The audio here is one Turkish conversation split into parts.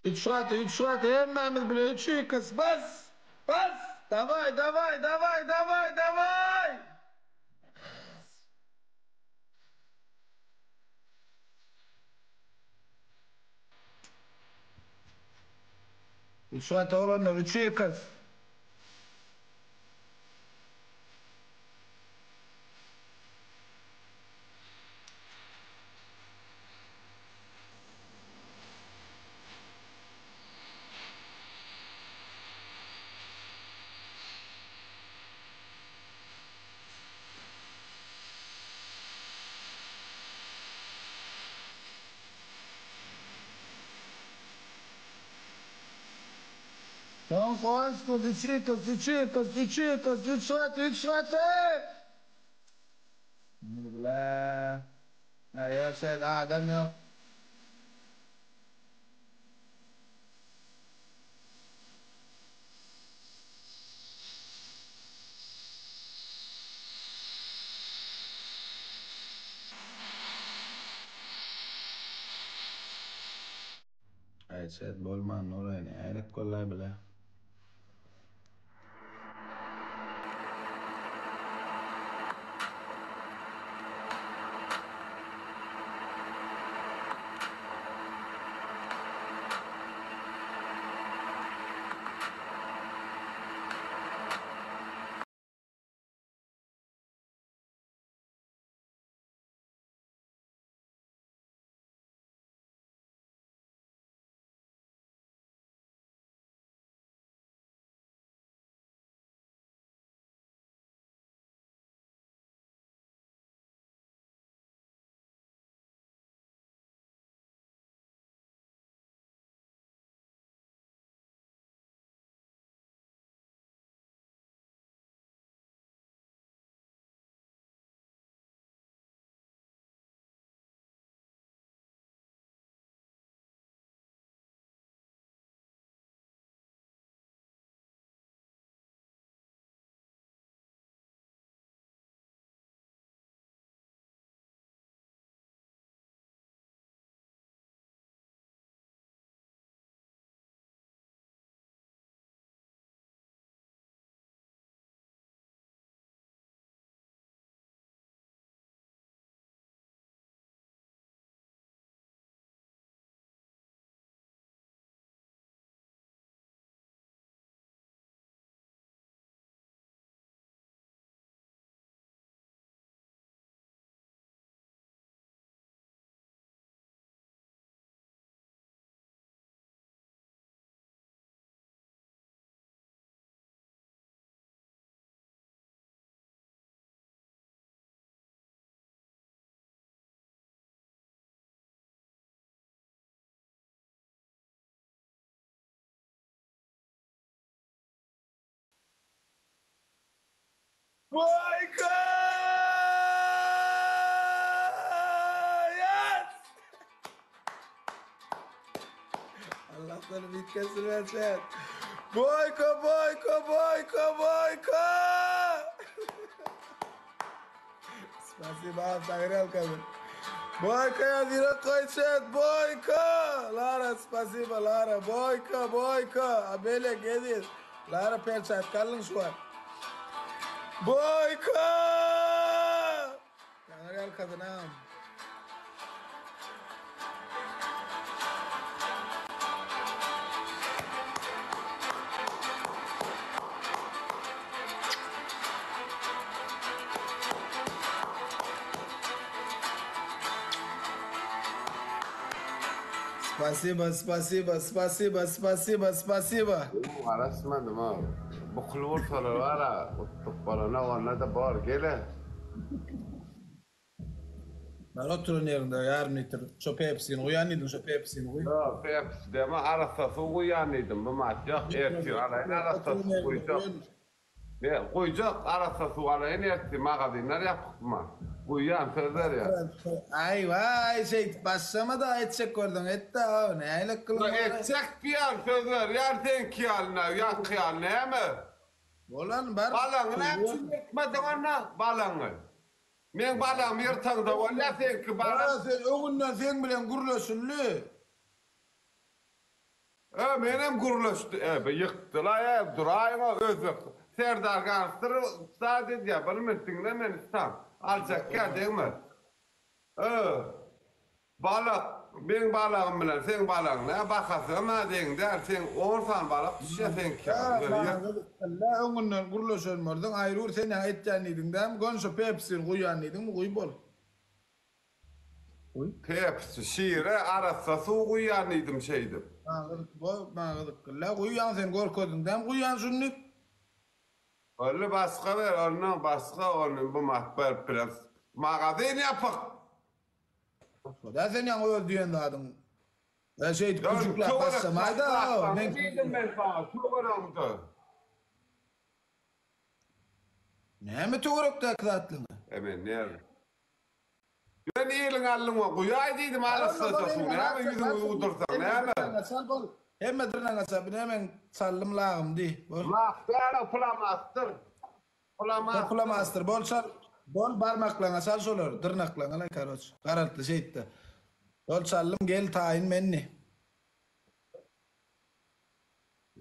Üç şuat, hemmemiz bile üçü kız. Bas, bas. Davay, davay, davay, davay, davay. Üç şuat oğlanlar, üçü kız. Son cuantos, distritos, distritos, distritos, üç şuat, La, ya sen adam yok. Ay, sen bolman oraya ne? Ayrık kolay bile. Boykot! Yes! Allah sana bitkesin versin. Boyko, boyko, boyko, boyko! Спасибо, согрел кого. Бойко, я вирок койчет, бойко! Lara, спасибо, Lara. Бойко, бойко! Abele gedin. Lara perçat, kalın şu an. Бойко! Sogrel kadınım. Спасибо, спасибо, спасибо, спасибо, спасибо. Arasmadım ha. Bu kulvursalar var ha. Topalana ona da bağır gele. Ben oturun yerinde yarım litre çöpe hepsini uyanıydın çöpe hepsini uy. Ya peps deme arasa su uyanıydım. Bu maç yok. Ertin alayın arasa su koyacak. Ne koyacak arasa su alayın ertin magazinler yapıp mı? Uyan sözler ya. Ay vay şey başlama da edecek gördün et de o ne aylak kılın. Edecek bir an sözler. Yerden ki haline yak ki haline mi? Olan var. Balağını hepsini etmedin ona balağını. Men balağım yırtanda valla sen ki balağım. Sen o günden sen bilen gurlosun lü. Menem guruluşdu. Yıktılar durayma özü. Serdar Gansır sade diye bilmem dinlemen istam. Alacak gel değil mi? Balık, ben balığım bilen, sen balığın ne bakası ama deyin der, sen 10 san balık düşe sen La onunla guruluşun mordun ayrı sen ya etcanıydın da gonşo Pepsi'ni kuyanıydın mı kuy bol. Hepsi şiire arasa su kuyanıydım şeydim. La kuyan sen korkodun da kuyan şunnik. Öyle başka ver, onun başka onun bu matbar prens. Magazin yapak. Da sen ya öldüğün adın. Şey küçükler basamaydı. Ben dedim ben sana, çok önemli. Ne mi tuğruk da kızatlığını? Hemen nerede? Ben iyilin allıma kuyaydıydım arasa su. Ne hemen yüzümü udursan, ne hemen? Hemen dırnağına sabine hemen sallım lağım di. Laflara pulamastır. Pulamastır. Bol sal. Bol parmaklarına sal solur. Dırnaklarına lan karoç. Karartlı şeydi. Bol sallım gel tayin menni.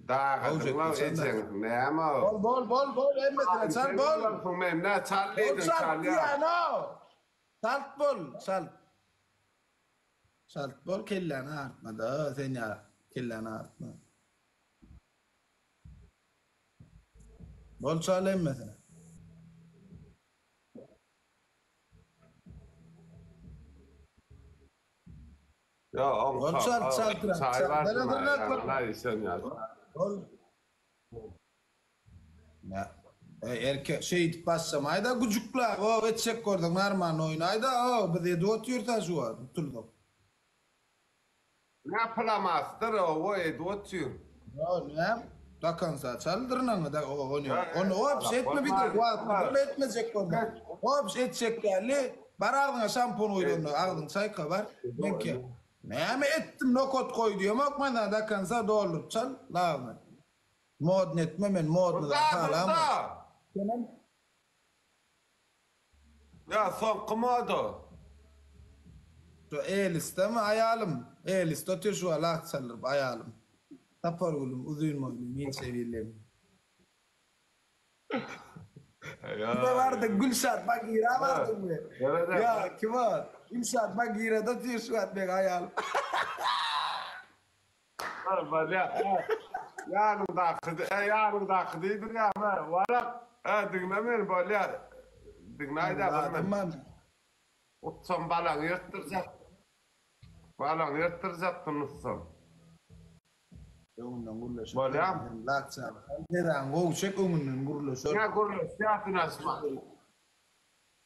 Dağıdınlar için ne ama? Bol emmedine sal bol. Men ne Bol çallıydın salt çal ya ya. no. Salt bol salt. Salt bol kelleni artma da sen ya kelleni artma. Bol sal emmedine. Ya on Çal. çay var Dırnak, mı? dırnak. Ne işin ya? Bol. Ya erkek şey bassamayda gucuklar o geçecek oradan narman oynayda o bize de oturuyor da şu an tutuldu. Ne pulamastır o edotçu. Ya ne? Takansa çaldırın da onu hop etme bir de bu etmeyecek oradan. Hop edecek yani barağına şampon oyunu aldın sayka var. Ben ki ne mi ettim nokot koy diyorum okmadan takansa doğru çal lağım. Mod netme men mod da falan. Ya son kumadı. Şu el mi ayalım? El istiyor şu alak salır ayalım. Tapar oğlum uzun mu? Min seviyelim. Kime vardı? Gülşat Bagira vardı mı? Ya kim var? Gülşat Bagira da diyor şu an ben ayalım. Yarın kıdıydı ya ama varak dinlemeyin böyle dinleyi de Tamam. utsam balan yırttıracak. Balan yırttıracaktın utsam. Onunla guruluşu. Böyle ya. Laksa. Neden guruluşu onunla guruluşu. Ne kurulu siyasın asma.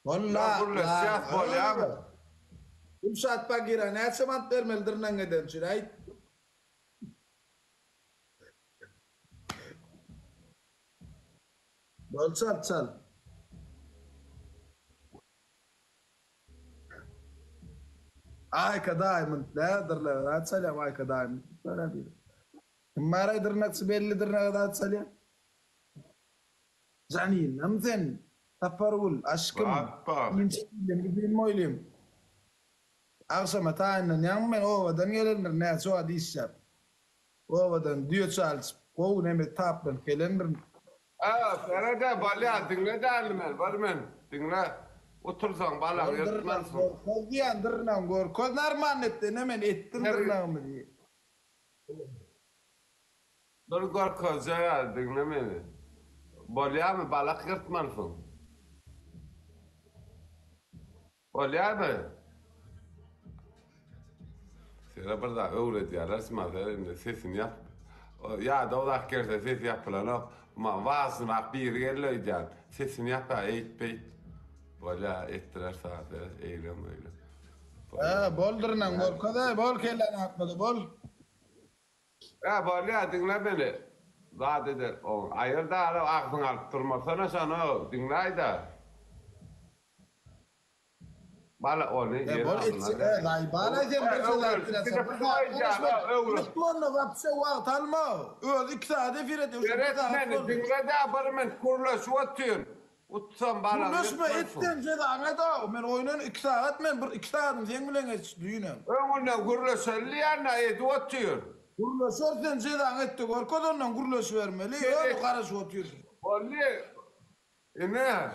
Valla. Guruluş siyas böyle ya. Gülşat Bagira ne zaman vermelidir ne giden çiray? Bol çal. Ayka Diamond ne derler? Atsalyam Ayka Diamond. Böyle bir. Mara dırnak belli dırnak da atsalyam. Canin, amzen. Taparul, aşkım. Min moylim. Akşama tayinen yanmen ovadan gelenler ne so adişap. Ovadan diyor Charles. O ne taplan gelenler. Feride balya dinle derler varmen dinle. Otursan balan yırtmazsın. Kol diyen dırnak gor. Kol narman etti hemen ettin dırnak mı diye. Dur gor koca ya dinlemeni. Balya mı balak yırtmazsın. Balya mı? Sera burada öğret ya resmen senin sesini yap. Ya da o da kerse ses yapılan o. Ma vaazına bir yerleyeceğim. Sesini yap ya eğit beyt. Balya ettiler saate eylem öyle. Bol dırnak gor. Kada bol kellen atmadı bol. Ya balya dinle beni. Daha dedi o ayırda aklın alıp durmasana sana dinley de. Bala onu Bol etsin. Lay bana sen bir şeyler bilesen. Unutma vapse var talma. Öl iki saate firet. Öğretmeni dinle de barmen kurulaş otuyor. Utsam bala. Kurulaşma ettim şey da da. Ben oyunun iki saat men bir iki saatim sen bilen geç düğünüm. Önünden kurulaş elli yana et otuyor. Gurlaşırsan zedan etti korkod ondan gurlaş vermeli. Öyle karış oturuyor. Olli. Ne?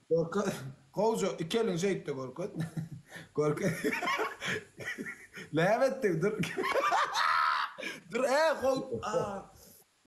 Korkod. Kovzo ikelin zeytte korkod. Korkod. Levette dur. Dur kov.